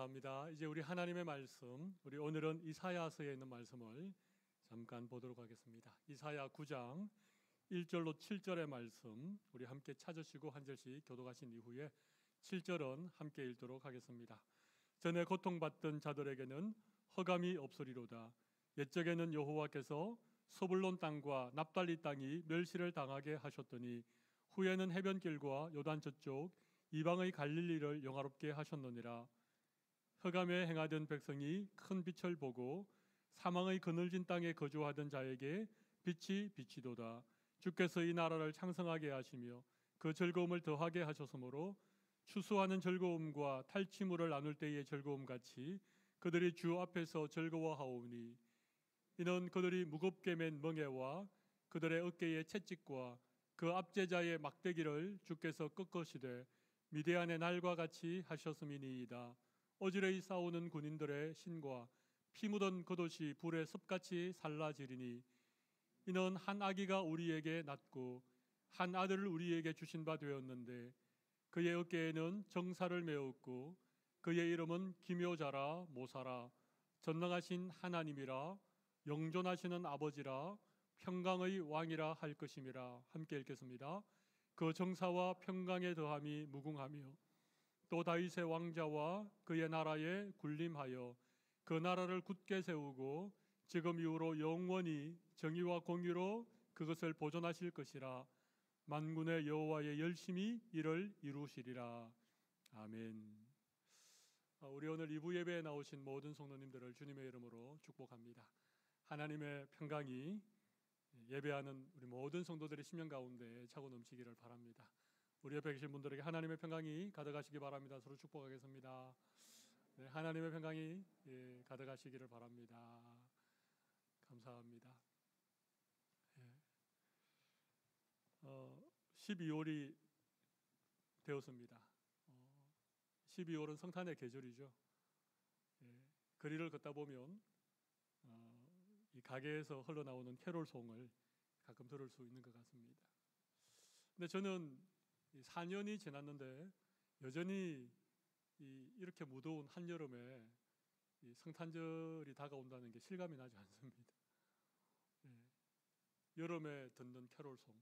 감사합니다. 이제 우리 하나님의 말씀, 우리 오늘은 이사야서에 있는 말씀을 잠깐 보도록 하겠습니다. 이사야 9장 1절로 7절의 말씀 우리 함께 찾으시고 한 절씩 교독하신 이후에 7절은 함께 읽도록 하겠습니다. 전에 고통받던 자들에게는 허감이 없으리로다. 옛적에는 여호와께서 서불론 땅과 납달리 땅이 멸시를 당하게 하셨더니 후에는 해변길과 요단 저쪽 이방의 갈릴리를 영화롭게 하셨느니라. 흑암에 행하던 백성이 큰 빛을 보고 사망의 그늘진 땅에 거주하던 자에게 빛이 비치도다. 주께서 이 나라를 창성하게 하시며 그 즐거움을 더하게 하셨으므로 추수하는 즐거움과 탈취물을 나눌 때의 즐거움같이 그들이 주 앞에서 즐거워하오니 이는 그들이 무겁게 맨 멍에와 그들의 어깨의 채찍과 그 압제자의 막대기를 주께서 꺾으시되 미디안의 날과 같이 하셨음이니이다. 어지러이 싸우는 군인들의 신과 피 묻은 겉옷이 불에 습같이 살라지리니 이는 한 아기가 우리에게 낳고 한 아들을 우리에게 주신 바 되었는데 그의 어깨에는 정사를 메었고 그의 이름은 기묘자라 모사라 전능하신 하나님이라 영존하시는 아버지라 평강의 왕이라 할 것임이라. 함께 읽겠습니다. 그 정사와 평강의 더함이 무궁하며 또 다윗의 왕자와 그의 나라에 군림하여 그 나라를 굳게 세우고 지금 이후로 영원히 정의와 공의로 그것을 보존하실 것이라. 만군의 여호와의 열심히 이를 이루시리라. 아멘. 우리 오늘 2부 예배에 나오신 모든 성도님들을 주님의 이름으로 축복합니다. 하나님의 평강이 예배하는 우리 모든 성도들의 심령 가운데 차고 넘치기를 바랍니다. 우리 옆에 계신 분들에게 하나님의 평강이 가득하시기 바랍니다. 서로 축복하겠습니다. 네, 하나님의 평강이 가득하시기를 바랍니다. 감사합니다. 12월이 되었습니다. 12월은 성탄의 계절이죠. 거리를 걷다 보면 이 가게에서 흘러나오는 캐롤송을 가끔 들을 수 있는 것 같습니다. 근데 저는 4년이 지났는데 여전히 이렇게 무더운 한여름에 성탄절이 다가온다는 게 실감이 나지 않습니다. 여름에 듣는 캐롤송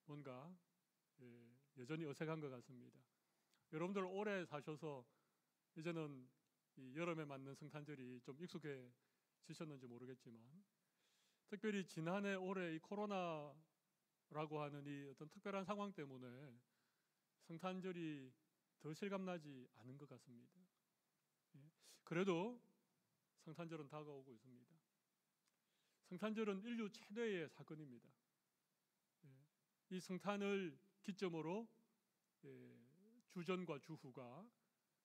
뭔가 여전히 어색한 것 같습니다. 여러분들 오래 사셔서 이제는 이 여름에 맞는 성탄절이 좀 익숙해지셨는지 모르겠지만 특별히 지난해 올해 이 코로나라고 하는 이 어떤 특별한 상황 때문에 성탄절이 더 실감나지 않은 것 같습니다. 그래도 성탄절은 다가오고 있습니다. 성탄절은 인류 최대의 사건입니다. 이 성탄을 기점으로 주전과 주후가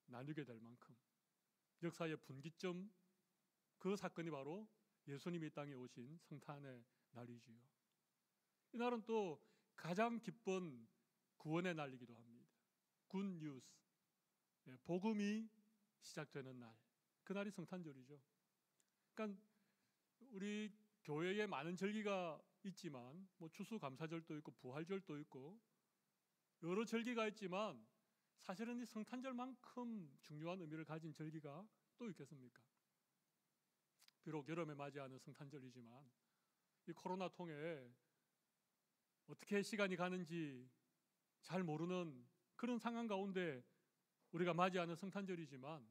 나뉘게 될 만큼 역사의 분기점, 그 사건이 바로 예수님이 땅에 오신 성탄의 날이지요. 이날은 또 가장 기쁜 구원의 날이기도 합니다. 굿 뉴스, 복음이 시작되는 날, 그날이 성탄절이죠. 그러니까 우리 교회에 많은 절기가 있지만 뭐 추수감사절도 있고 부활절도 있고 여러 절기가 있지만 사실은 이 성탄절만큼 중요한 의미를 가진 절기가 또 있겠습니까? 비록 여름에 맞이하는 성탄절이지만 이 코로나 통해 어떻게 시간이 가는지 잘 모르는 그런 상황 가운데 우리가 맞이하는 성탄절이지만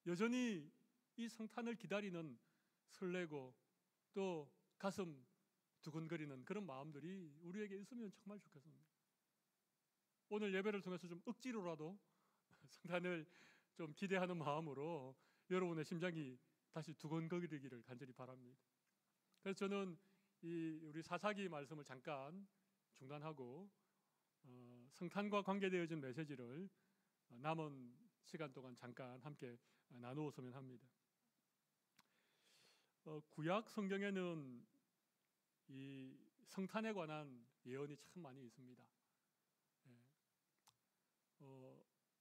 여전히 이 성탄을 기다리는 설레고 또 가슴 두근거리는 그런 마음들이 우리에게 있으면 정말 좋겠습니다. 오늘 예배를 통해서 좀 억지로라도 성탄을 좀 기대하는 마음으로 여러분의 심장이 다시 두근거리기를 간절히 바랍니다. 그래서 저는 우리 사사기 말씀을 잠깐 중단하고 성탄과 관계되어진 메시지를 남은 시간 동안 잠깐 함께 나누었으면 합니다. 구약 성경에는 이 성탄에 관한 예언이 참 많이 있습니다.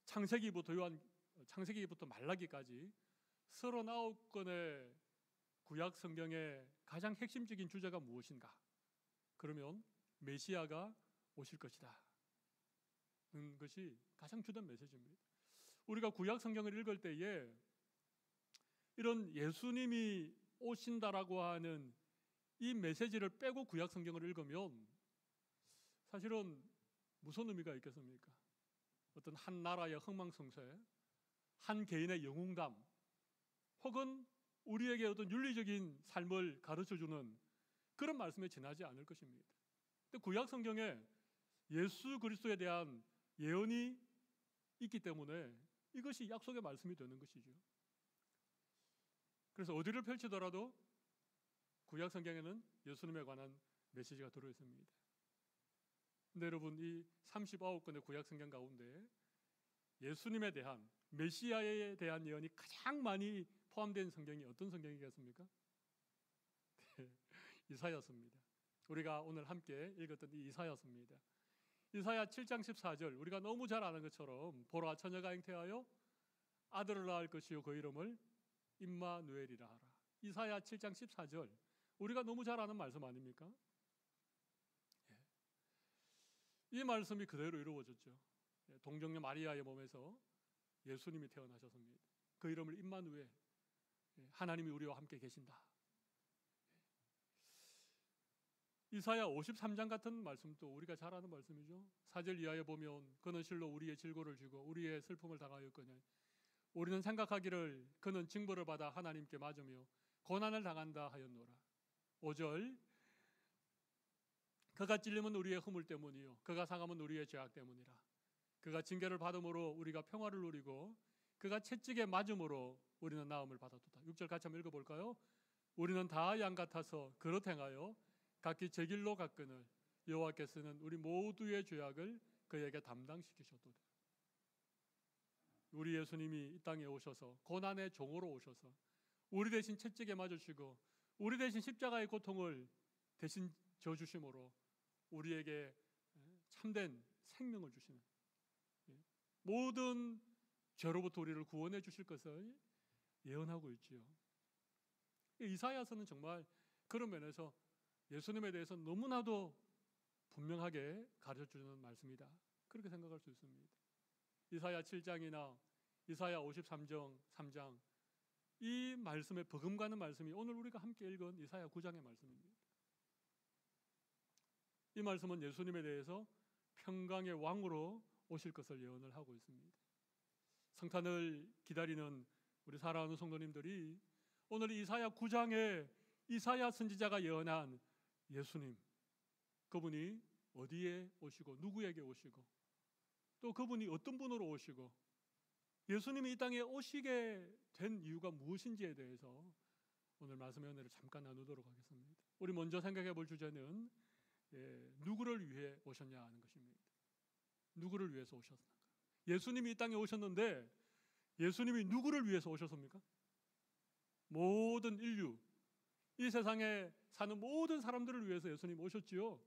창세기부터 말라기까지 39권의 구약 성경의 가장 핵심적인 주제가 무엇인가? 그러면 메시아가 오실 것이다 는 것이 가장 주된 메시지입니다. 우리가 구약 성경을 읽을 때에 이런 예수님이 오신다라고 하는 이 메시지를 빼고 구약 성경을 읽으면 사실은 무슨 의미가 있겠습니까? 어떤 한 나라의 흥망성쇠, 한 개인의 영웅담, 혹은 우리에게 어떤 윤리적인 삶을 가르쳐주는 그런 말씀에 지나지 않을 것입니다. 근데 구약 성경에 예수 그리스도에 대한 예언이 있기 때문에 이것이 약속의 말씀이 되는 것이죠. 그래서 어디를 펼치더라도 구약 성경에는 예수님에 관한 메시지가 들어있습니다. 근데 여러분, 이 39권의 구약 성경 가운데 예수님에 대한, 메시아에 대한 예언이 가장 많이 포함된 성경이 어떤 성경이겠습니까? 이사야서입니다. 우리가 오늘 함께 읽었던 이 이사야서입니다. 이사야 7장 14절, 우리가 너무 잘 아는 것처럼 보라 처녀가 잉태하여 아들을 낳을 것이요 그 이름을 임마누엘이라 하라. 이사야 7장 14절, 우리가 너무 잘 아는 말씀 아닙니까? 이 말씀이 그대로 이루어졌죠. 동정녀 마리아의 몸에서 예수님이 태어나셨습니다. 그 이름을 임마누엘, 하나님이 우리와 함께 계신다. 이사야 53장 같은 말씀도 우리가 잘 아는 말씀이죠. 4절 이하에 보면 그는 실로 우리의 질고를 지고 우리의 슬픔을 당하였거늘 우리는 생각하기를 그는 징벌을 받아 하나님께 맞으며 고난을 당한다 하였노라. 5절 그가 찔림은 우리의 허물 때문이요 그가 상함은 우리의 죄악 때문이라. 그가 징계를 받음으로 우리가 평화를 누리고 그가 채찍에 맞음으로 우리는 나음을 받았도다. 6절 같이 한번 읽어볼까요? 우리는 다 양 같아서 그릇 행하여 각기 제 길로 갔거늘 여호와께서는 우리 모두의 죄악을 그에게 담당시키셨도다. 우리 예수님이 이 땅에 오셔서 고난의 종으로 오셔서 우리 대신 채찍에 맞으시고 우리 대신 십자가의 고통을 대신 져주심으로 우리에게 참된 생명을 주시는, 모든 죄로부터 우리를 구원해 주실 것을 예언하고 있지요. 이사야서는 정말 그런 면에서 예수님에 대해서 너무나도 분명하게 가르쳐주는 말씀이다, 그렇게 생각할 수 있습니다. 이사야 7장이나 이사야 53장 3장, 이 말씀에 버금가는 말씀이 오늘 우리가 함께 읽은 이사야 9장의 말씀입니다. 이 말씀은 예수님에 대해서 평강의 왕으로 오실 것을 예언을 하고 있습니다. 성탄을 기다리는 우리 사랑하는 성도님들이 오늘 이사야 9장에 이사야 선지자가 예언한 예수님, 그분이 어디에 오시고 누구에게 오시고 또 그분이 어떤 분으로 오시고 예수님이 이 땅에 오시게 된 이유가 무엇인지에 대해서 오늘 말씀의 은혜를 잠깐 나누도록 하겠습니다. 우리 먼저 생각해 볼 주제는 누구를 위해 오셨냐 하는 것입니다. 누구를 위해서 오셨는가? 예수님이 이 땅에 오셨는데 예수님이 누구를 위해서 오셨습니까? 모든 인류, 이 세상에 사는 모든 사람들을 위해서 예수님이 오셨지요.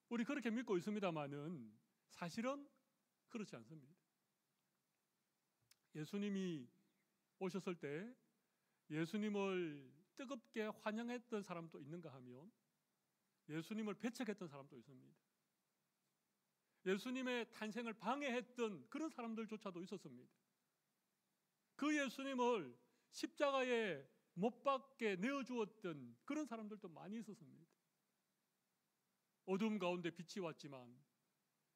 우리 그렇게 믿고 있습니다만은 사실은 그렇지 않습니다. 예수님이 오셨을 때 예수님을 뜨겁게 환영했던 사람도 있는가 하면 예수님을 배척했던 사람도 있습니다. 예수님의 탄생을 방해했던 그런 사람들조차도 있었습니다. 그 예수님을 십자가에 못 박게 내어주었던 그런 사람들도 많이 있었습니다. 어둠 가운데 빛이 왔지만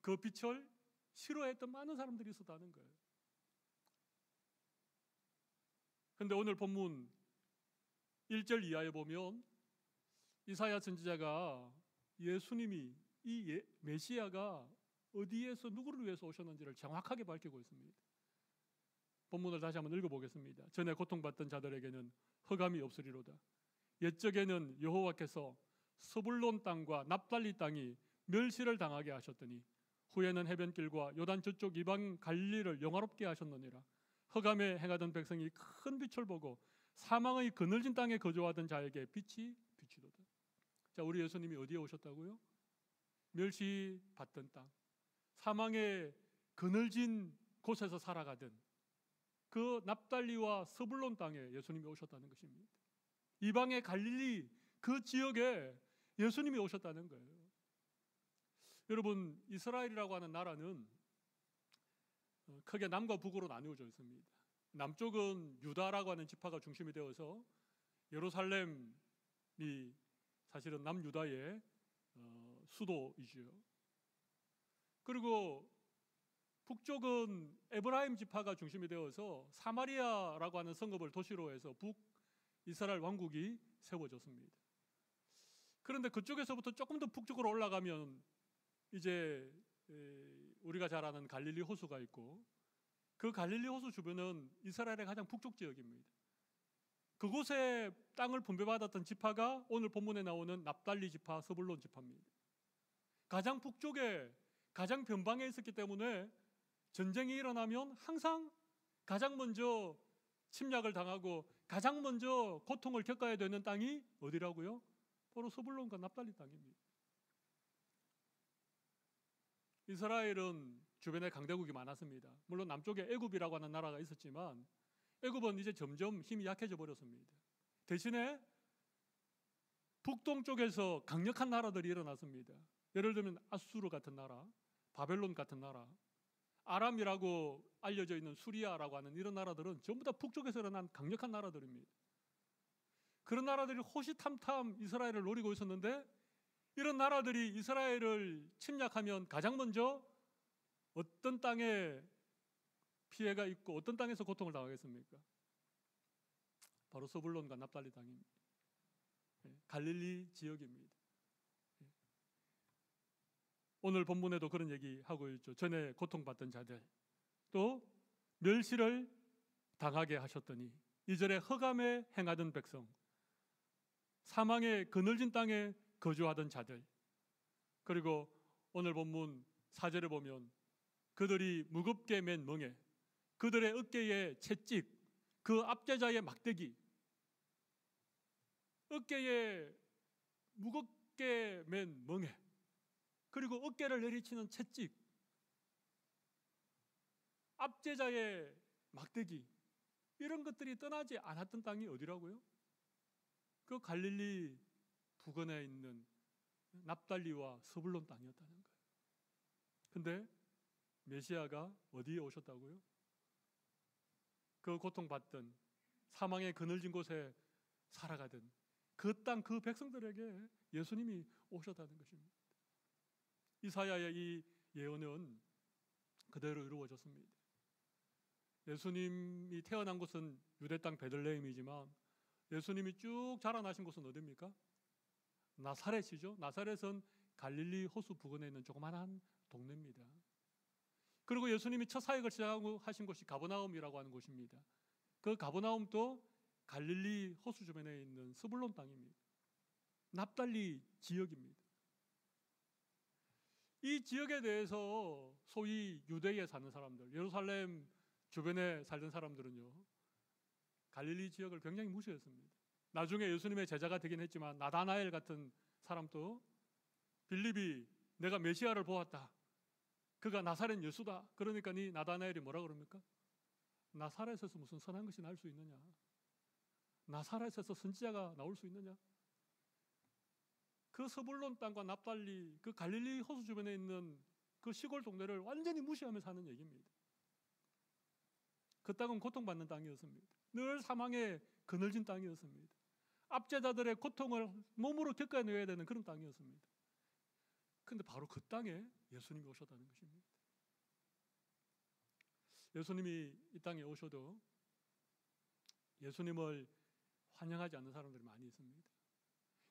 그 빛을 싫어했던 많은 사람들이 있었다는 거예요. 그런데 오늘 본문 1절 이하에 보면 이사야 선지자가 예수님이, 이 메시아가 어디에서 누구를 위해서 오셨는지를 정확하게 밝히고 있습니다. 본문을 다시 한번 읽어보겠습니다. 전에 고통받던 자들에게는 흑암이 없으리로다. 옛적에는 여호와께서 스불론 땅과 납달리 땅이 멸시를 당하게 하셨더니 후에는 해변길과 요단 저쪽 이방 갈릴리를 영화롭게 하셨느니라. 흑암에 행하던 백성이 큰 빛을 보고 사망의 그늘진 땅에 거주하던 자에게 빛이 비치도다. 자, 우리 예수님이 어디에 오셨다고요? 멸시받던 땅, 사망의 그늘진 곳에서 살아가던 그 납달리와 스불론 땅에 예수님이 오셨다는 것입니다. 이방의 갈릴리 그 지역에 예수님이 오셨다는 거예요. 여러분, 이스라엘이라고 하는 나라는 크게 남과 북으로 나누어져 있습니다. 남쪽은 유다라고 하는 지파가 중심이 되어서 예루살렘이 사실은 남유다의 수도이지요. 그리고 북쪽은 에브라임 지파가 중심이 되어서 사마리아라고 하는 성읍을 도시로 해서 북이스라엘 왕국이 세워졌습니다. 그런데 그쪽에서부터 조금 더 북쪽으로 올라가면 이제 우리가 잘 아는 갈릴리 호수가 있고, 그 갈릴리 호수 주변은 이스라엘의 가장 북쪽 지역입니다. 그곳에 땅을 분배받았던 지파가 오늘 본문에 나오는 납달리 지파, 스불론 지파입니다. 가장 북쪽에 가장 변방에 있었기 때문에 전쟁이 일어나면 항상 가장 먼저 침략을 당하고 가장 먼저 고통을 겪어야 되는 땅이 어디라고요? 바로 스불론과 납달리 땅입니다. 이스라엘은 주변에 강대국이 많았습니다. 물론 남쪽에 애굽이라고 하는 나라가 있었지만 애굽은 이제 점점 힘이 약해져 버렸습니다. 대신에 북동쪽에서 강력한 나라들이 일어났습니다. 예를 들면 아수르 같은 나라, 바벨론 같은 나라, 아람이라고 알려져 있는 수리아라고 하는 이런 나라들은 전부 다 북쪽에서 일어난 강력한 나라들입니다. 그런 나라들이 호시탐탐 이스라엘을 노리고 있었는데, 이런 나라들이 이스라엘을 침략하면 가장 먼저 어떤 땅에 피해가 있고 어떤 땅에서 고통을 당하겠습니까? 바로 스불론과 납달리 땅입니다. 갈릴리 지역입니다. 오늘 본문에도 그런 얘기하고 있죠. 전에 고통받던 자들, 또 멸시를 당하게 하셨더니 2절에 흑암에 행하던 백성, 사망의 그늘진 땅에 거주하던 자들, 그리고 오늘 본문 4절에 보면 그들이 무겁게 맨 멍에, 그들의 어깨에 채찍, 그 압제자의 막대기, 어깨에 무겁게 맨 멍에, 그리고 어깨를 내리치는 채찍, 압제자의 막대기, 이런 것들이 떠나지 않았던 땅이 어디라고요? 그 갈릴리 부근에 있는 납달리와 스불론 땅이었다는 거예요. 근데 메시아가 어디에 오셨다고요? 그 고통받던 사망의 그늘진 곳에 살아가던 그 땅, 그 백성들에게 예수님이 오셨다는 것입니다. 이사야의 이 예언은 그대로 이루어졌습니다. 예수님이 태어난 곳은 유대 땅 베들레헴이지만 예수님이 쭉 자라나신 곳은 어디입니까? 나사렛이죠. 나사렛은 갈릴리 호수 부근에 있는 조그마한 동네입니다. 그리고 예수님이 첫 사역을 시작하고 하신 곳이 가버나움이라고 하는 곳입니다. 그 가버나움도 갈릴리 호수 주변에 있는 스불론 땅입니다. 납달리 지역입니다. 이 지역에 대해서 소위 유대에 사는 사람들, 예루살렘 주변에 살던 사람들은요, 갈릴리 지역을 굉장히 무시했습니다. 나중에 예수님의 제자가 되긴 했지만 나다나엘 같은 사람도 빌립이 내가 메시아를 보았다, 그가 나사렛 예수다, 그러니까 이 나다나엘이 뭐라 그럽니까? 나사렛에서 무슨 선한 것이 날 수 있느냐? 나사렛에서 선지자가 나올 수 있느냐? 그 스불론 땅과 납달리, 그 갈릴리 호수 주변에 있는 그 시골 동네를 완전히 무시하면서 하는 얘기입니다. 그 땅은 고통받는 땅이었습니다. 늘 사망의 그늘진 땅이었습니다. 압제자들의 고통을 몸으로 겪어내야 되는 그런 땅이었습니다. 그런데 바로 그 땅에 예수님이 오셨다는 것입니다. 예수님이 이 땅에 오셔도 예수님을 환영하지 않는 사람들이 많이 있습니다.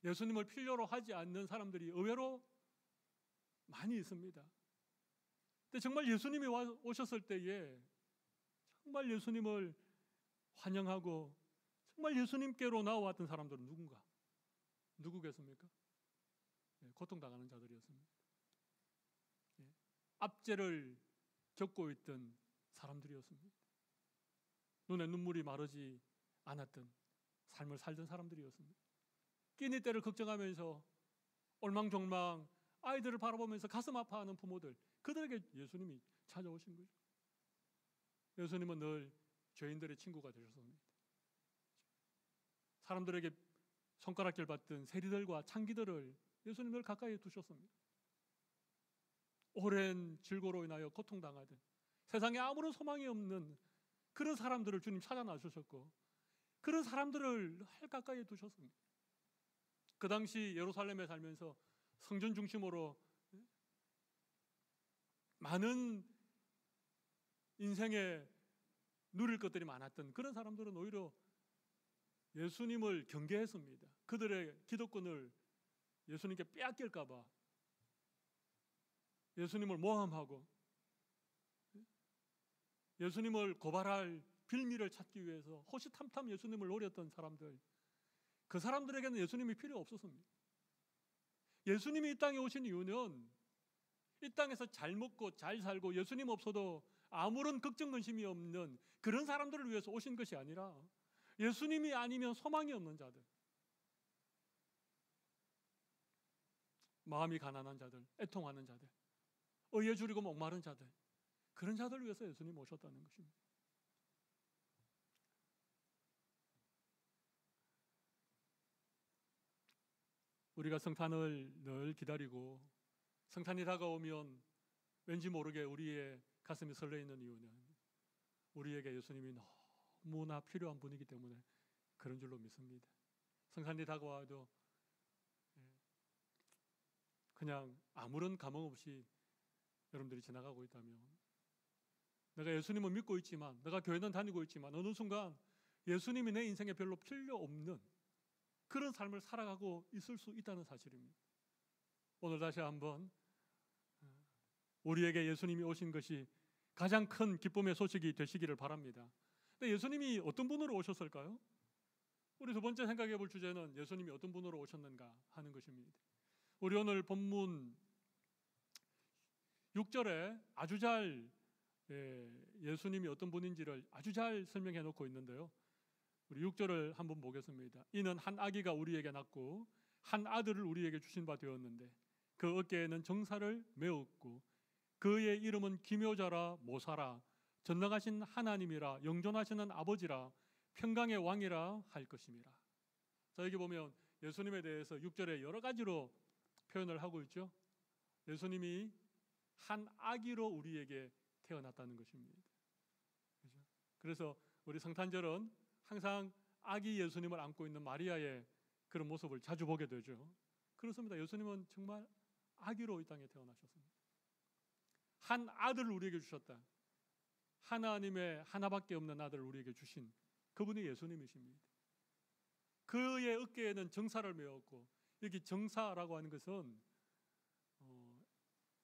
예수님을 필요로 하지 않는 사람들이 의외로 많이 있습니다. 근데 정말 예수님이 오셨을 때에 정말 예수님을 환영하고 정말 예수님께로 나와왔던 사람들은 누구겠습니까? 고통당하는 자들이었습니다. 압제를 겪고 있던 사람들이었습니다. 눈에 눈물이 마르지 않았던 삶을 살던 사람들이었습니다. 끼니 때를 걱정하면서 올망졸망 아이들을 바라보면서 가슴 아파하는 부모들, 그들에게 예수님이 찾아오신 거죠. 예수님은 늘 죄인들의 친구가 되셨습니다. 사람들에게 손가락질 받던 세리들과 창기들을 예수님 늘 가까이 두셨습니다. 오랜 질고로 인하여 고통당하던, 세상에 아무런 소망이 없는 그런 사람들을 주님 찾아 나서셨고 그런 사람들을 할 가까이에 두셨습니다. 그 당시 예루살렘에 살면서 성전 중심으로 많은 인생에 누릴 것들이 많았던 그런 사람들은 오히려 예수님을 경계했습니다. 그들의 기득권을 예수님께 빼앗길까 봐 예수님을 모함하고 예수님을 고발할 빌미를 찾기 위해서 호시탐탐 예수님을 노렸던 사람들, 그 사람들에게는 예수님이 필요 없었습니다. 예수님이 이 땅에 오신 이유는 이 땅에서 잘 먹고 잘 살고 예수님 없어도 아무런 걱정 근심이 없는 그런 사람들을 위해서 오신 것이 아니라 예수님이 아니면 소망이 없는 자들, 마음이 가난한 자들, 애통하는 자들, 의에 줄이고 목마른 자들, 그런 자들을 위해서 예수님이 오셨다는 것입니다. 우리가 성탄을 늘 기다리고 성탄이 다가오면 왠지 모르게 우리의 가슴이 설레이는 이유는 우리에게 예수님이 너무나 필요한 분이기 때문에 그런 줄로 믿습니다. 성탄이 다가와도 그냥 아무런 감흥 없이 여러분들이 지나가고 있다면, 내가 예수님을 믿고 있지만, 내가 교회는 다니고 있지만 어느 순간 예수님이 내 인생에 별로 필요 없는 그런 삶을 살아가고 있을 수 있다는 사실입니다. 오늘 다시 한번 우리에게 예수님이 오신 것이 가장 큰 기쁨의 소식이 되시기를 바랍니다. 근데 예수님이 어떤 분으로 오셨을까요? 우리 두 번째 생각해 볼 주제는 예수님이 어떤 분으로 오셨는가 하는 것입니다. 우리 오늘 본문 6절에 아주 잘 예수님이 어떤 분인지를 아주 잘 설명해 놓고 있는데요. 우리 6절을 한번 보겠습니다. 이는 한 아기가 우리에게 낳고 한 아들을 우리에게 주신 바 되었는데 그 어깨에는 정사를 메었고 그의 이름은 기묘자라 모사라 전능하신 하나님이라 영존하시는 아버지라 평강의 왕이라 할 것임이라. 자, 여기 보면 예수님에 대해서 6절에 여러 가지로 표현을 하고 있죠. 예수님이 한 아기로 우리에게 태어났다는 것입니다. 그렇죠? 그래서 우리 성탄절은 항상 아기 예수님을 안고 있는 마리아의 그런 모습을 자주 보게 되죠. 그렇습니다. 예수님은 정말 아기로 이 땅에 태어나셨습니다. 한 아들을 우리에게 주셨다. 하나님의 하나밖에 없는 아들을 우리에게 주신 그분이 예수님이십니다. 그의 어깨에는 정사를 메었고, 여기 정사라고 하는 것은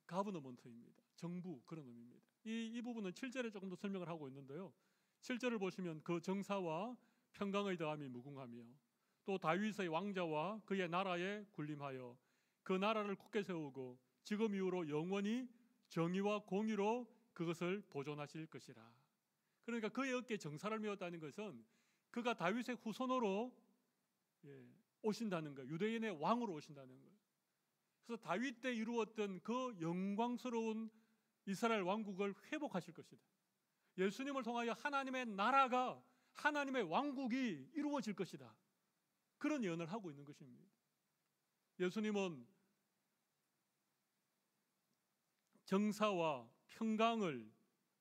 가버너먼트입니다. 정부, 그런 의미입니다. 이 부분은 7절에 조금 더 설명을 하고 있는데요. 7절을 보시면 그 정사와 평강의 더함이 무궁하며 또 다윗의 왕자와 그의 나라에 군림하여 그 나라를 굳게 세우고 지금 이후로 영원히 정의와 공의로 그것을 보존하실 것이라. 그러니까 그의 어깨에 정사를 메었다는 것은 그가 다윗의 후손으로 오신다는 거예요. 유대인의 왕으로 오신다는 거예요. 그래서 다윗 때 이루었던 그 영광스러운 이스라엘 왕국을 회복하실 것이다. 예수님을 통하여 하나님의 나라가, 하나님의 왕국이 이루어질 것이다. 그런 예언을 하고 있는 것입니다. 예수님은 정사와 평강을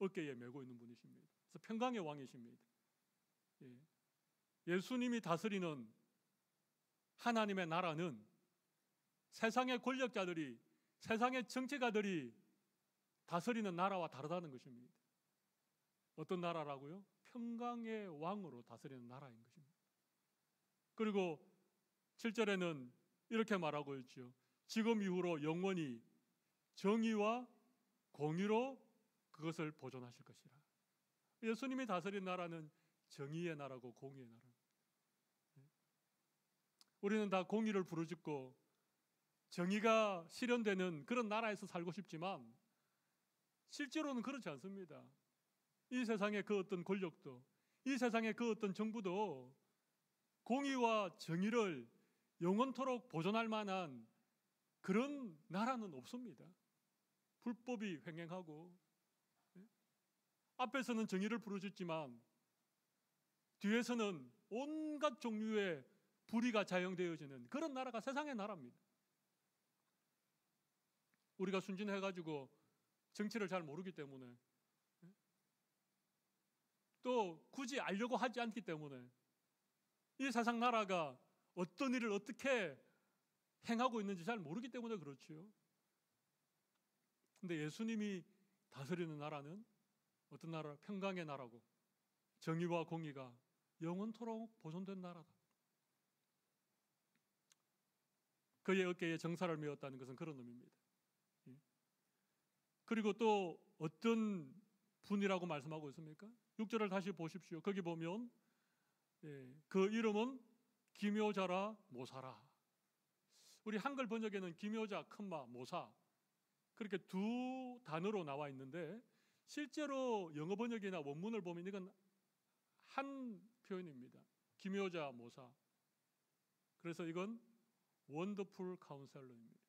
어깨에 메고 있는 분이십니다. 그래서 평강의 왕이십니다. 예수님이 다스리는 하나님의 나라는 세상의 권력자들이, 세상의 정치가들이 다스리는 나라와 다르다는 것입니다. 어떤 나라라고요? 평강의 왕으로 다스리는 나라인 것입니다. 그리고 7절에는 이렇게 말하고 있죠. 지금 이후로 영원히 정의와 공의로 그것을 보존하실 것이라. 예수님이 다스린 나라는 정의의 나라고 공의의 나라. 우리는 다 공의를 부르짖고 정의가 실현되는 그런 나라에서 살고 싶지만 실제로는 그렇지 않습니다. 이 세상의 그 어떤 권력도, 이 세상의 그 어떤 정부도 공의와 정의를 영원토록 보존할 만한 그런 나라는 없습니다. 불법이 횡행하고 앞에서는 정의를 부르짖지만 뒤에서는 온갖 종류의 불의가 자영되어지는 그런 나라가 세상의 나라입니다. 우리가 순진해가지고 정치를 잘 모르기 때문에 또 굳이 알려고 하지 않기 때문에 이 세상 나라가 어떤 일을 어떻게 행하고 있는지 잘 모르기 때문에 그렇지요. 근데 예수님이 다스리는 나라는 어떤 나라? 평강의 나라고 정의와 공의가 영원토록 보존된 나라다. 그의 어깨에 정사를 메었다는 것은 그런 의미입니다. 그리고 또 어떤 분이라고 말씀하고 있습니까? 6절을 다시 보십시오. 거기 보면 그 이름은 기묘자라 모사라. 우리 한글 번역에는 기묘자, 큰마, 모사 그렇게 두 단어로 나와 있는데 실제로 영어 번역이나 원문을 보면 이건 한 표현입니다. 기묘자, 모사. 그래서 이건 원더풀 카운셀러입니다.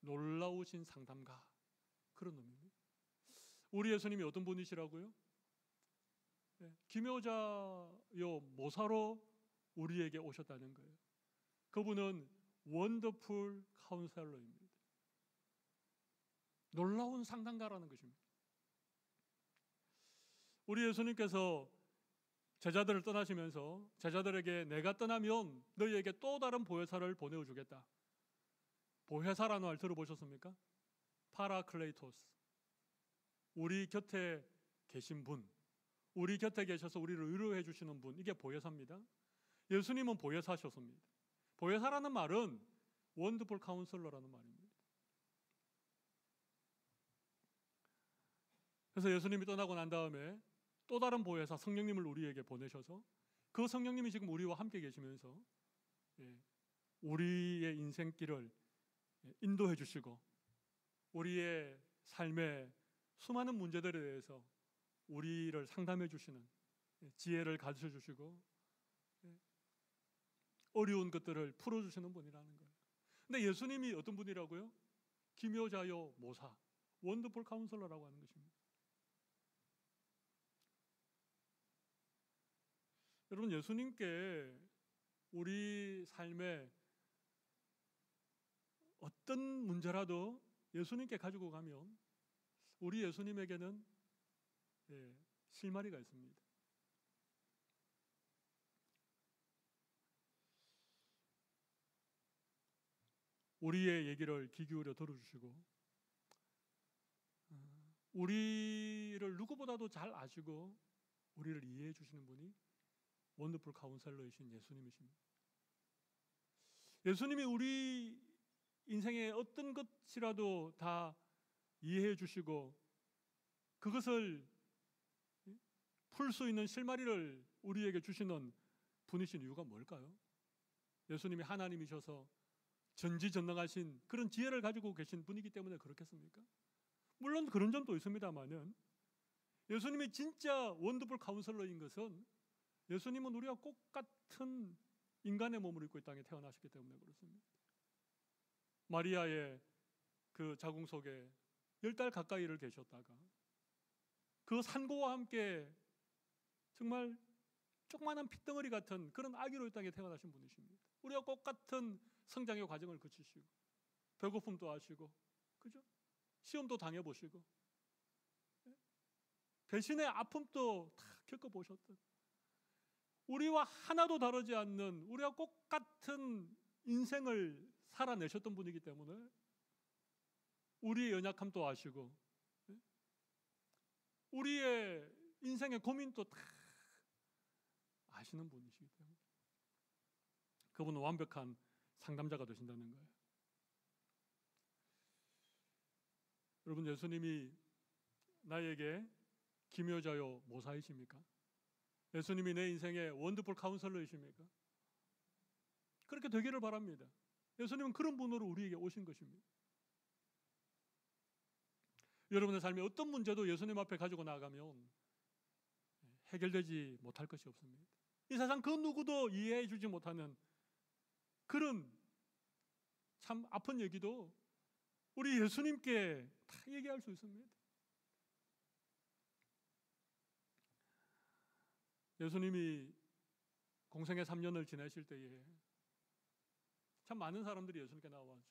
놀라우신 상담가 그런 의미입니다. 우리 예수님이 어떤 분이시라고요? 기묘자요 모사로 우리에게 오셨다는 거예요. 그분은 원더풀 카운셀러입니다. 놀라운 상담가라는 것입니다. 우리 예수님께서 제자들을 떠나시면서 제자들에게 내가 떠나면 너희에게 또 다른 보혜사를 보내주겠다. 보혜사라는 말 들어보셨습니까? 파라클레이토스. 우리 곁에 계신 분, 우리 곁에 계셔서 우리를 위로해 주시는 분, 이게 보혜사입니다. 예수님은 보혜사셨습니다. 보혜사라는 말은 원더풀 카운슬러라는 말입니다. 그래서 예수님이 떠나고 난 다음에 또 다른 보혜사 성령님을 우리에게 보내셔서 그 성령님이 지금 우리와 함께 계시면서 우리의 인생길을 인도해 주시고 우리의 삶의 수많은 문제들에 대해서 우리를 상담해 주시는 지혜를 가르쳐 주시고 어려운 것들을 풀어주시는 분이라는 거예요. 근데 예수님이 어떤 분이라고요? 기묘자요 모사, 원더풀 카운슬러라고 하는 것입니다. 여러분, 예수님께 우리 삶에 어떤 문제라도 예수님께 가지고 가면 우리 예수님에게는 실마리가 있습니다. 우리의 얘기를 귀 기울여 들어주시고 우리를 누구보다도 잘 아시고 우리를 이해해 주시는 분이 원더풀 카운셀러이신 예수님이십니다. 예수님이 우리 인생의 어떤 것이라도 다 이해해 주시고 그것을 풀 수 있는 실마리를 우리에게 주시는 분이신 이유가 뭘까요? 예수님이 하나님이셔서 전지전능하신 그런 지혜를 가지고 계신 분이기 때문에 그렇겠습니까? 물론 그런 점도 있습니다만은 예수님이 진짜 원더풀 카운sel러인 것은 예수님은 우리와 똑같은 인간의 몸을 입고 이 땅에 태어나셨기 때문에 그렇습니다. 마리아의 그 자궁 속에 10달 가까이를 계셨다가 그 산고와 함께 정말 조그마한 핏덩어리 같은 그런 아기로 이 땅에 태어나신 분이십니다. 우리와 똑같은 성장의 과정을 거치시고 배고픔도 하시고 그죠? 시험도 당해보시고 배신의 아픔도 다 겪어보셨던 우리와 하나도 다르지 않는 우리와 똑같은 인생을 살아내셨던 분이기 때문에 우리의 연약함도 아시고 우리의 인생의 고민도 다 아시는 분이시기 때문에 그분은 완벽한 상담자가 되신다는 거예요. 여러분, 예수님이 나에게 기묘자요 모사이십니까? 예수님이 내 인생의 원더풀 카운sel러이십니까? 그렇게 되기를 바랍니다. 예수님은 그런 분으로 우리에게 오신 것입니다. 여러분의 삶에 어떤 문제도 예수님 앞에 가지고 나가면 해결되지 못할 것이 없습니다. 이 세상 그 누구도 이해해 주지 못하는 그런 참 아픈 얘기도 우리 예수님께 다 얘기할 수 있습니다. 예수님이 공생의 3년을 지내실 때에 참 많은 사람들이 예수님께 나와죠.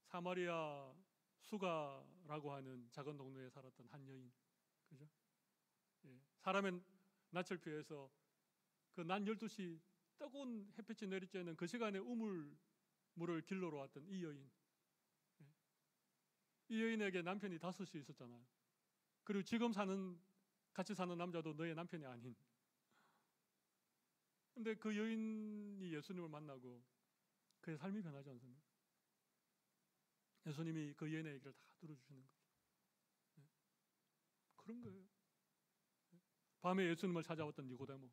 사마리아 수가라고 하는 작은 동네에 살았던 한 여인, 그죠? 사람의 낯을 피해서 그 낮 12시 뜨거운 햇빛이 내리쬐는 그 시간에 우물물을 길러러 왔던 이 여인. 이 여인에게 남편이 5이 있었잖아요. 그리고 지금 같이 사는 남자도 너의 남편이 아닌. 근데 그 여인이 예수님을 만나고 그의 삶이 변하지 않습니까? 예수님이 그 여인의 얘기를 다 들어주시는 거죠. 그런 거예요. 밤에 예수님을 찾아왔던 니고데모.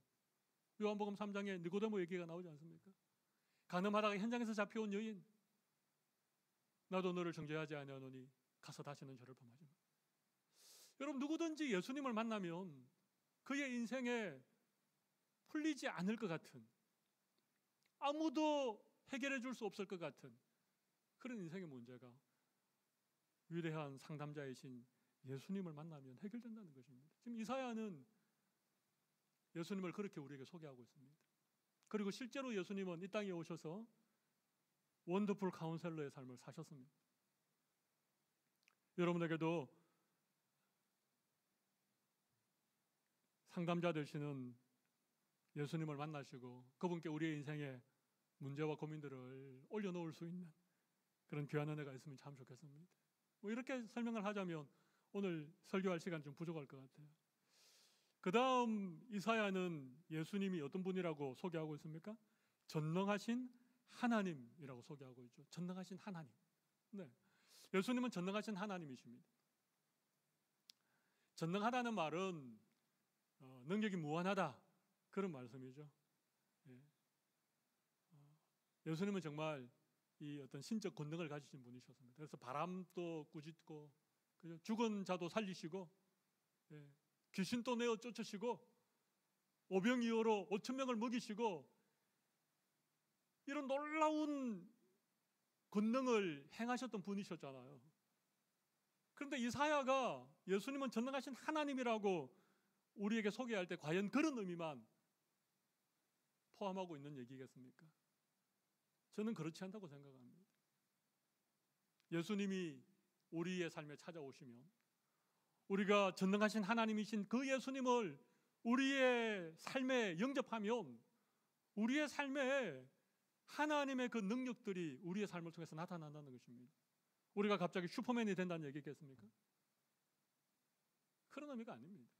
요한복음 3장에 니고데모 얘기가 나오지 않습니까? 간음하다가 현장에서 잡혀온 여인. 나도 너를 정죄하지 아니하노니 가서 다시는 죄를 범하지 마. 여러분, 누구든지 예수님을 만나면 그의 인생에 풀리지 않을 것 같은, 아무도 해결해 줄 수 없을 것 같은 그런 인생의 문제가 위대한 상담자이신 예수님을 만나면 해결된다는 것입니다. 지금 이사야는 예수님을 그렇게 우리에게 소개하고 있습니다. 그리고 실제로 예수님은 이 땅에 오셔서 원더풀 카운셀러의 삶을 사셨습니다. 여러분에게도 상담자 되시는 예수님을 만나시고 그분께 우리의 인생의 문제와 고민들을 올려놓을 수 있는 그런 귀한 은혜가 있으면 참 좋겠습니다. 뭐 이렇게 설명을 하자면 오늘 설교할 시간 좀 부족할 것 같아요. 그 다음 이사야는 예수님이 어떤 분이라고 소개하고 있습니까? 전능하신 하나님이라고 소개하고 있죠. 전능하신 하나님. 네, 예수님은 전능하신 하나님이십니다. 전능하다는 말은 능력이 무한하다 그런 말씀이죠. 예수님은 정말 이 어떤 신적 권능을 가지신 분이셨습니다. 그래서 바람도 꾸짖고 죽은 자도 살리시고 귀신도 내어 쫓으시고 오병이어로 5천 명을 먹이시고 이런 놀라운 권능을 행하셨던 분이셨잖아요. 그런데 이사야가 예수님은 전능하신 하나님이라고 우리에게 소개할 때 과연 그런 의미만 포함하고 있는 얘기겠습니까? 저는 그렇지 않다고 생각합니다. 예수님이 우리의 삶에 찾아오시면 우리가 전능하신 하나님이신 그 예수님을 우리의 삶에 영접하면 우리의 삶에 하나님의 그 능력들이 우리의 삶을 통해서 나타난다는 것입니다. 우리가 갑자기 슈퍼맨이 된다는 얘기겠습니까? 그런 의미가 아닙니다.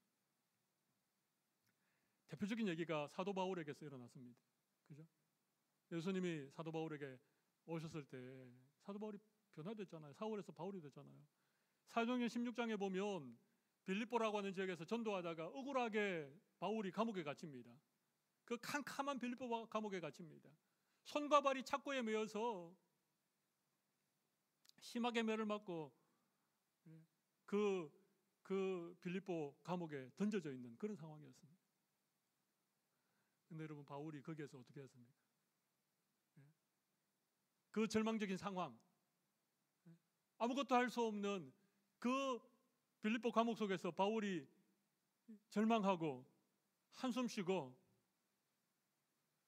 대표적인 얘기가 사도 바울에게서 일어났습니다. 그죠? 예수님이 사도 바울에게 오셨을 때 사도 바울이 변화됐잖아요. 사울에서 바울이 됐잖아요. 사도행전 16장에 보면 빌립보라고 하는 지역에서 전도하다가 억울하게 바울이 감옥에 갇힙니다. 그 캄캄한 빌립보 감옥에 갇힙니다. 손과 발이 착고에 매여서 심하게 매를 맞고 그 빌립보 감옥에 던져져 있는 그런 상황이었습니다. 근데 여러분, 바울이 거기에서 어떻게 했습니까? 그 절망적인 상황, 아무것도 할 수 없는 그 빌립보 감옥 속에서 바울이 절망하고 한숨 쉬고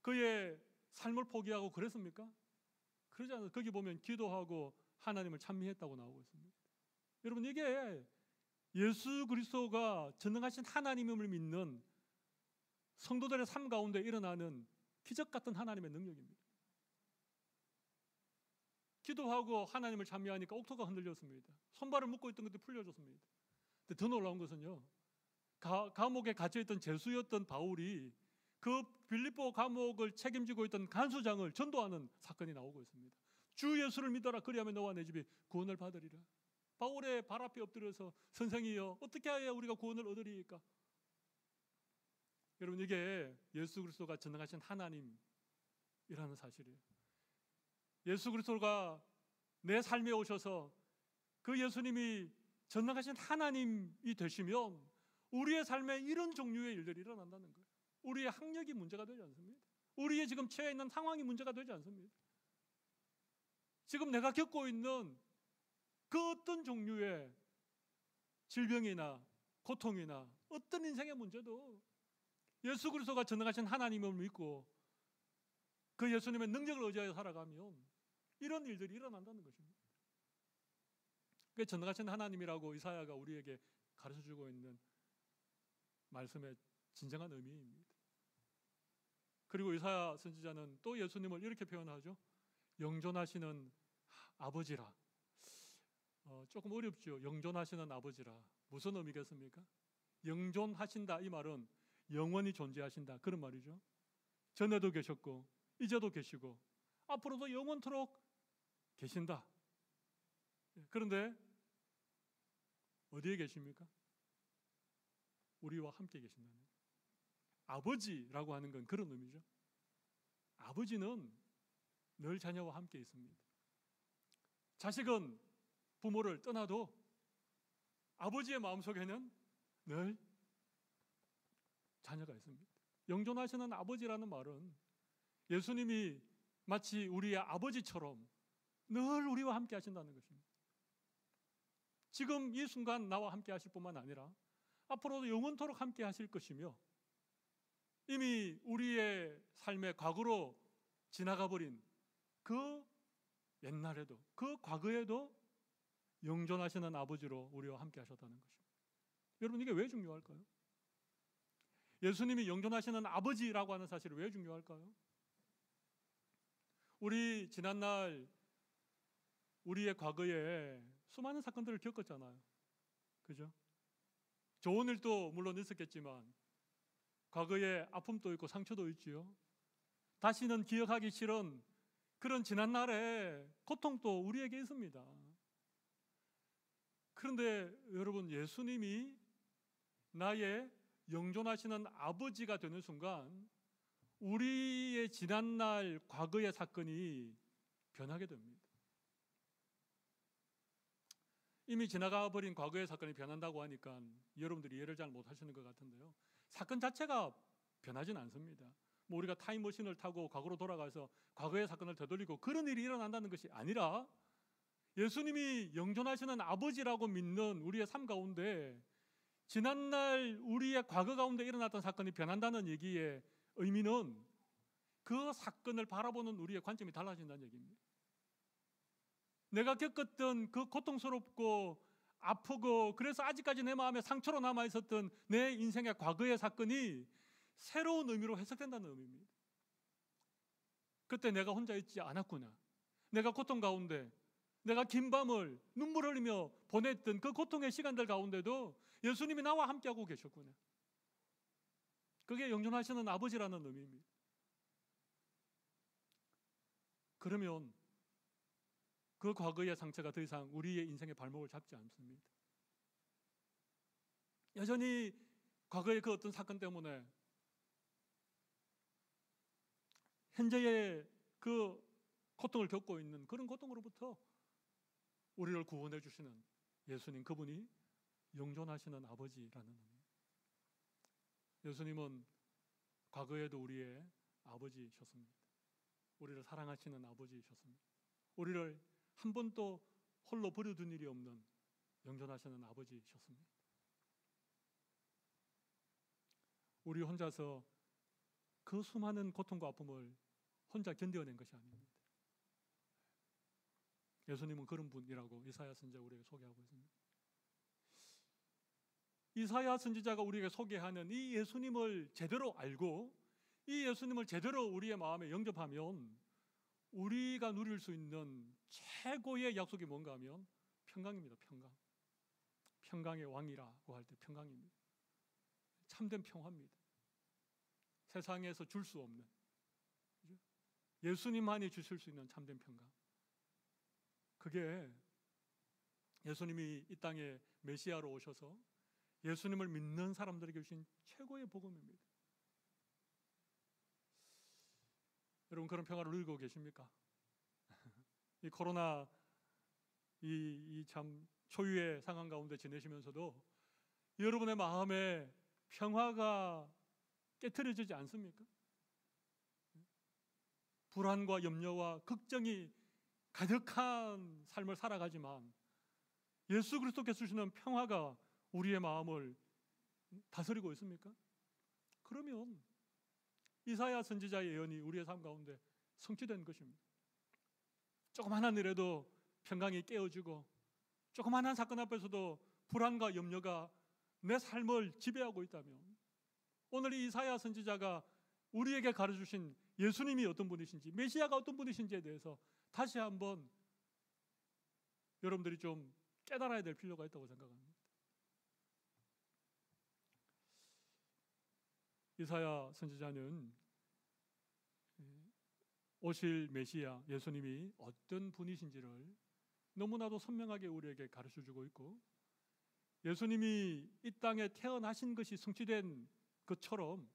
그의 삶을 포기하고 그랬습니까? 그러지 않아요. 거기 보면 기도하고 하나님을 찬미했다고 나오고 있습니다. 여러분, 이게 예수 그리스도가 전능하신 하나님임을 믿는 성도들의 삶 가운데 일어나는 기적 같은 하나님의 능력입니다. 기도하고 하나님을 찬미하니까 옥토가 흔들렸습니다. 손발을 묶고 있던 것들이 풀려졌습니다. 근데 더 놀라운 것은요, 감옥에 갇혀있던 죄수였던 바울이 그 빌립보 감옥을 책임지고 있던 간수장을 전도하는 사건이 나오고 있습니다. 주 예수를 믿어라, 그리하면 너와 내 집이 구원을 받으리라. 바울의 발 앞에 엎드려서 선생이여, 어떻게 해야 우리가 구원을 얻으리까? 여러분, 이게 예수 그리스도가 전능하신 하나님이라는 사실이에요. 예수 그리스도가 내 삶에 오셔서 그 예수님이 전능하신 하나님이 되시면 우리의 삶에 이런 종류의 일들이 일어난다는 거예요. 우리의 학력이 문제가 되지 않습니다. 우리의 지금 처해 있는 상황이 문제가 되지 않습니다. 지금 내가 겪고 있는 그 어떤 종류의 질병이나 고통이나 어떤 인생의 문제도 예수 그리스도가 전능하신 하나님을 믿고 그 예수님의 능력을 의지하여 살아가면 이런 일들이 일어난다는 것입니다. 그 전능하신 하나님이라고 이사야가 우리에게 가르쳐주고 있는 말씀의 진정한 의미입니다. 그리고 이사야 선지자는 또 예수님을 이렇게 표현하죠. 영존하시는 아버지라. 조금 어렵죠. 영존하시는 아버지라. 무슨 의미겠습니까? 영존하신다 이 말은 영원히 존재하신다 그런 말이죠. 전에도 계셨고 이제도 계시고 앞으로도 영원토록 계신다. 그런데 어디에 계십니까? 우리와 함께 계신다는 거예요. 아버지라고 하는 건 그런 의미죠. 아버지는 늘 자녀와 함께 있습니다. 자식은 부모를 떠나도 아버지의 마음속에는 늘 자녀가 있습니다. 영존하시는 아버지라는 말은 예수님이 마치 우리의 아버지처럼 늘 우리와 함께 하신다는 것입니다. 지금 이 순간 나와 함께 하실 뿐만 아니라 앞으로도 영원토록 함께 하실 것이며 이미 우리의 삶의 과거로 지나가 버린 그 옛날에도 그 과거에도 영존하시는 아버지로 우리와 함께 하셨다는 것입니다. 여러분 이게 왜 중요할까요? 예수님이 영존하시는 아버지라고 하는 사실이 왜 중요할까요? 우리 지난날 우리의 과거에 수많은 사건들을 겪었잖아요. 그죠? 좋은 일도 물론 있었겠지만 과거에 아픔도 있고 상처도 있지요. 다시는 기억하기 싫은 그런 지난날의 고통도 우리에게 있습니다. 그런데 여러분 예수님이 나의 영존하시는 아버지가 되는 순간 우리의 지난날 과거의 사건이 변하게 됩니다. 이미 지나가 버린 과거의 사건이 변한다고 하니까 여러분들이 이해를 잘 못하시는 것 같은데요. 사건 자체가 변하진 않습니다. 뭐 우리가 타임머신을 타고 과거로 돌아가서 과거의 사건을 되돌리고 그런 일이 일어난다는 것이 아니라 예수님이 영존하시는 아버지라고 믿는 우리의 삶 가운데 지난날 우리의 과거 가운데 일어났던 사건이 변한다는 얘기의 의미는 그 사건을 바라보는 우리의 관점이 달라진다는 얘기입니다. 내가 겪었던 그 고통스럽고 아프고 그래서 아직까지 내 마음에 상처로 남아있었던 내 인생의 과거의 사건이 새로운 의미로 해석된다는 의미입니다. 그때 내가 혼자 있지 않았구나. 내가 고통 가운데 내가 긴 밤을 눈물 흘리며 보냈던 그 고통의 시간들 가운데도 예수님이 나와 함께하고 계셨구나. 그게 영존하시는 아버지라는 의미입니다. 그러면 그 과거의 상처가 더 이상 우리의 인생의 발목을 잡지 않습니다. 여전히 과거의 그 어떤 사건 때문에 현재의 그 고통을 겪고 있는 그런 고통으로부터 우리를 구원해 주시는 예수님, 그분이 영존하시는 아버지라는 의미입니다. 예수님은 과거에도 우리의 아버지셨습니다. 우리를 사랑하시는 아버지셨습니다. 우리를 한 번도 홀로 버려둔 일이 없는 영존하시는 아버지셨습니다. 우리 혼자서 그 수많은 고통과 아픔을 혼자 견뎌낸 것이 아닙니다. 예수님은 그런 분이라고 이사야 선지자가 우리에게 소개하고 있습니다. 이사야 선지자가 우리에게 소개하는 이 예수님을 제대로 알고 이 예수님을 제대로 우리의 마음에 영접하면 우리가 누릴 수 있는 최고의 약속이 뭔가 하면 평강입니다. 평강. 평강의 왕이라고 할 때 평강입니다. 참된 평화입니다. 세상에서 줄 수 없는, 예수님만이 주실 수 있는 참된 평강. 그게 예수님이 이 땅에 메시아로 오셔서 예수님을 믿는 사람들에게 주신 최고의 복음입니다. 여러분 그런 평화를 누리고 계십니까? 이 코로나 이 참 초유의 상황 가운데 지내시면서도 여러분의 마음에 평화가 깨트려지지 않습니까? 불안과 염려와 걱정이 가득한 삶을 살아가지만 예수 그리스도께서 주시는 평화가 우리의 마음을 다스리고 있습니까? 그러면 이사야 선지자의 예언이 우리의 삶 가운데 성취된 것입니다. 조그마한 일에도 평강이 깨어지고 조그마한 사건 앞에서도 불안과 염려가 내 삶을 지배하고 있다면 오늘 이 이사야 선지자가 우리에게 가르쳐주신 예수님이 어떤 분이신지, 메시아가 어떤 분이신지에 대해서 다시 한번 여러분들이 좀 깨달아야 될 필요가 있다고 생각합니다. 이사야 선지자는 오실 메시아 예수님이 어떤 분이신지를 너무나도 선명하게 우리에게 가르쳐주고 있고, 예수님이 이 땅에 태어나신 것이 성취된 것처럼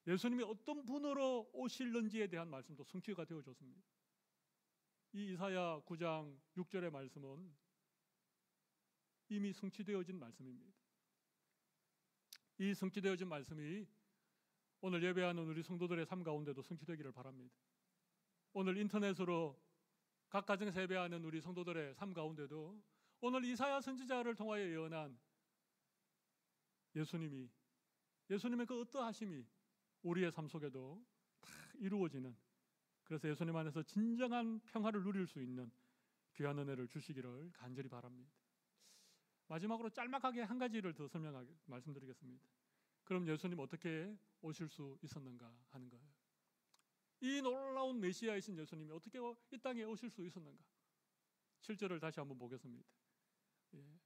예수님이 어떤 분으로 오실는지에 대한 말씀도 성취가 되어졌습니다. 이 이사야 9장 6절의 말씀은 이미 성취되어진 말씀입니다. 이 성취되어진 말씀이 오늘 예배하는 우리 성도들의 삶 가운데도 성취되기를 바랍니다. 오늘 인터넷으로 각 가정에서 예배하는 우리 성도들의 삶 가운데도 오늘 이사야 선지자를 통하여 예언한 예수님의 그 어떠하심이 우리의 삶 속에도 다 이루어지는, 그래서 예수님 안에서 진정한 평화를 누릴 수 있는 귀한 은혜를 주시기를 간절히 바랍니다. 마지막으로 짤막하게 한 가지를 더 설명하게 말씀드리겠습니다. 그럼 예수님 어떻게 오실 수 있었는가 하는 거예요. 이 놀라운 메시아이신 예수님이 어떻게 이 땅에 오실 수 있었는가? 7절을 다시 한번 보겠습니다.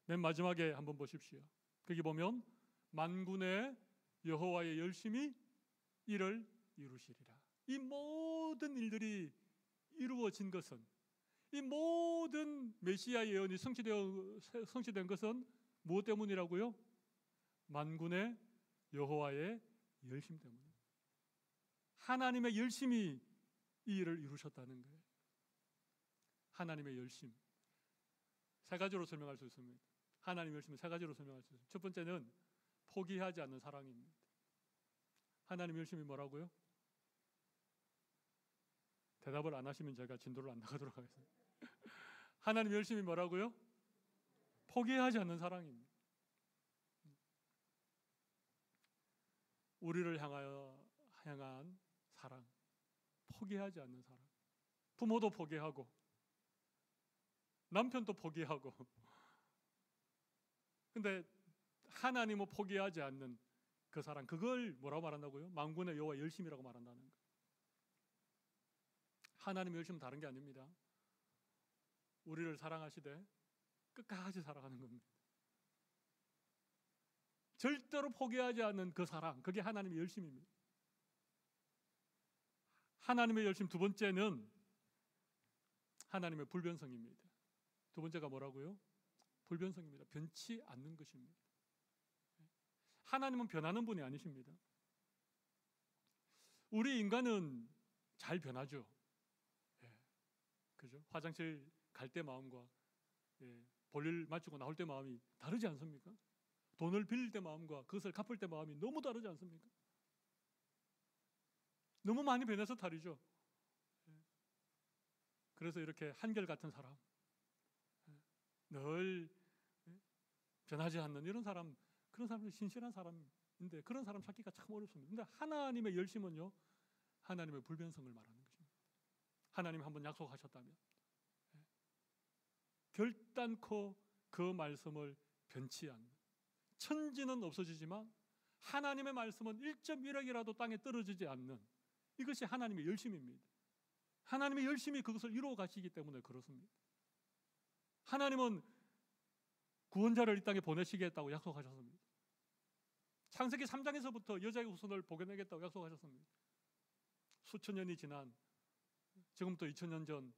맨 마지막에 한번 보십시오. 거기 보면 만군의 여호와의 열심히 이를 이루시리라. 이 모든 일들이 이루어진 것은, 이 모든 메시아 예언이 성취된 것은 무엇 때문이라고요? 만군의 여호와의 열심 때문에. 하나님의 열심이 이 일을 이루셨다는 거예요. 하나님의 열심. 세 가지로 설명할 수 있습니다. 하나님의 열심은 세 가지로 설명할 수 있습니다. 첫 번째는 포기하지 않는 사랑입니다. 하나님의 열심이 뭐라고요? 대답을 안 하시면 제가 진도를 안 나가도록 하겠습니다. 하나님의 열심이 뭐라고요? 포기하지 않는 사랑입니다. 우리를 향한 사랑, 포기하지 않는 사랑. 부모도 포기하고 남편도 포기하고, 근데 하나님은 포기하지 않는 그 사랑, 그걸 뭐라고 말한다고요? 만군의 여호와 열심이라고 말한다는 거예요. 하나님의 열심은 다른 게 아닙니다. 우리를 사랑하시되 끝까지 사랑하는 겁니다. 절대로 포기하지 않는 그 사랑, 그게 하나님의 열심입니다. 하나님의 열심 두 번째는 하나님의 불변성입니다. 두 번째가 뭐라고요? 불변성입니다. 변치 않는 것입니다. 하나님은 변하는 분이 아니십니다. 우리 인간은 잘 변하죠. 그죠? 화장실 갈 때 마음과 볼일 마치고 나올 때 마음이 다르지 않습니까? 돈을 빌릴 때 마음과 그것을 갚을 때 마음이 너무 다르지 않습니까? 너무 많이 변해서 다르죠. 그래서 이렇게 한결같은 사람, 늘 변하지 않는 이런 사람, 그런 사람은 신실한 사람인데 그런 사람 찾기가 참 어렵습니다. 근데 하나님의 열심은요, 하나님의 불변성을 말하는 것입니다. 하나님 한번 약속하셨다면 결단코 그 말씀을 변치 않는, 천지는 없어지지만 하나님의 말씀은 1.1억이라도 땅에 떨어지지 않는, 이것이 하나님의 열심입니다. 하나님의 열심이 그것을 이루어 가시기 때문에 그렇습니다. 하나님은 구원자를 이 땅에 보내시겠다고 약속하셨습니다. 창세기 3장에서부터 여자의 후손을 복여내겠다고 약속하셨습니다. 수천 년이 지난 지금부터 2000년 전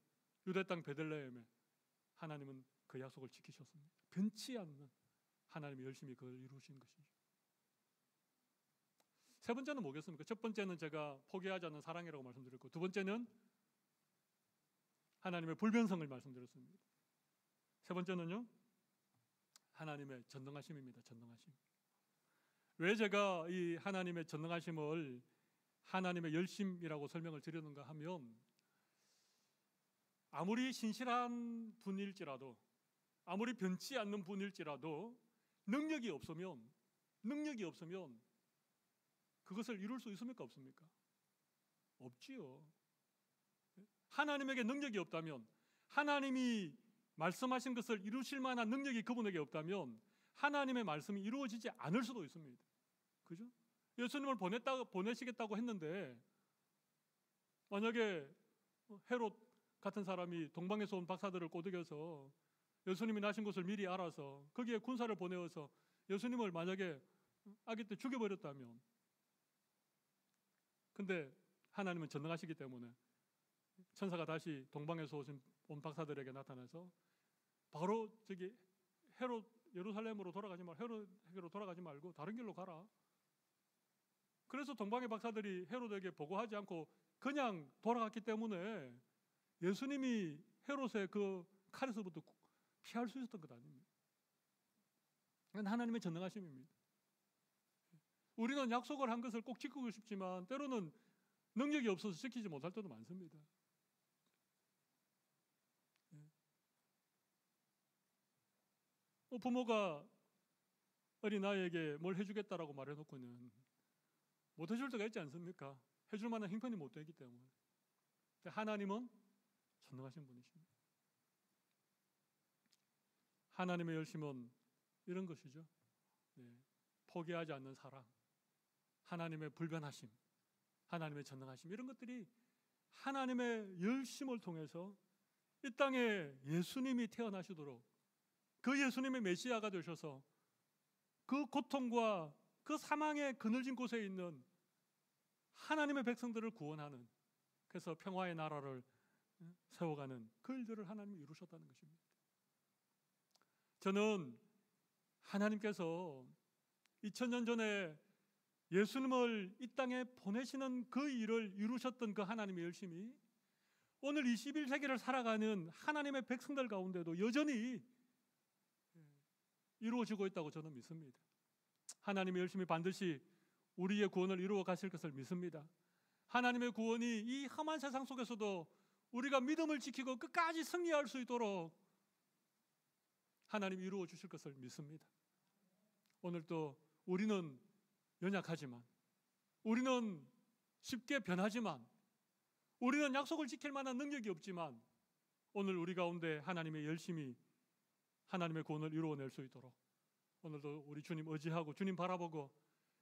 유대 땅 베들레헴에 하나님은 그 약속을 지키셨습니다. 변치 않는 하나님의 열심히 그걸 이루신 것이죠. 세 번째는 뭐겠습니까? 첫 번째는 제가 포기하지 않는 사랑이라고 말씀드렸고, 두 번째는 하나님의 불변성을 말씀드렸습니다. 세 번째는요, 하나님의 전능하심입니다. 전능하심. 왜 제가 이 하나님의 전능하심을 하나님의 열심이라고 설명을 드렸는가 하면, 아무리 신실한 분일지라도, 아무리 변치 않는 분일지라도 능력이 없으면 그것을 이룰 수 있습니까? 없습니까? 없지요. 하나님에게 능력이 없다면, 하나님이 말씀하신 것을 이루실 만한 능력이 그분에게 없다면 하나님의 말씀이 이루어지지 않을 수도 있습니다. 그죠? 예수님을 보내시겠다고 했는데 만약에 헤롯 같은 사람이 동방에서 온 박사들을 꼬드겨서 예수님이 나신 곳을 미리 알아서 거기에 군사를 보내어서 예수님을 만약에 아기 때 죽여버렸다면, 근데 하나님은 전능하시기 때문에 천사가 다시 동방에서 온 박사들에게 나타나서 바로 저기 헤롯 예루살렘으로 돌아가지 말고 헤롯에게로 돌아가지 말고 다른 길로 가라. 그래서 동방의 박사들이 헤롯에게 보고하지 않고 그냥 돌아갔기 때문에 예수님이 헤롯의 그 칼에서부터 피할 수 있었던 것 아닙니까? 그건 하나님의 전능하심입니다. 우리는 약속을 한 것을 꼭 지키고 싶지만 때로는 능력이 없어서 지키지 못할 때도 많습니다. 부모가 어린아이에게 뭘 해주겠다라고 말해놓고는 못 해줄 때가 있지 않습니까? 해줄 만한 형편이 못 되기 때문에. 하나님은 전능하신 분이십니다. 하나님의 열심은 이런 것이죠. 포기하지 않는 사랑, 하나님의 불변하심, 하나님의 전능하심, 이런 것들이 하나님의 열심을 통해서 이 땅에 예수님이 태어나시도록 그 예수님의 메시아가 되셔서 그 고통과 그 사망의 그늘진 곳에 있는 하나님의 백성들을 구원하는, 그래서 평화의 나라를 세워가는 그 일들을 하나님이 이루셨다는 것입니다. 저는 하나님께서 2000년 전에 예수님을 이 땅에 보내시는 그 일을 이루셨던 그 하나님의 열심이 오늘 21세기를 살아가는 하나님의 백성들 가운데도 여전히 이루어지고 있다고 저는 믿습니다. 하나님의 열심이 반드시 우리의 구원을 이루어 가실 것을 믿습니다. 하나님의 구원이 이 험한 세상 속에서도 우리가 믿음을 지키고 끝까지 승리할 수 있도록 하나님이 이루어 주실 것을 믿습니다. 오늘도 우리는 연약하지만, 우리는 쉽게 변하지만, 우리는 약속을 지킬 만한 능력이 없지만 오늘 우리 가운데 하나님의 열심이 하나님의 구원을 이루어낼 수 있도록 오늘도 우리 주님 의지하고 주님 바라보고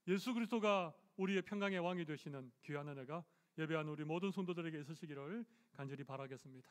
예수 그리스도가 우리의 평강의 왕이 되시는 귀한 은혜가 예배한 우리 모든 성도들에게 있으시기를 간절히 바라겠습니다.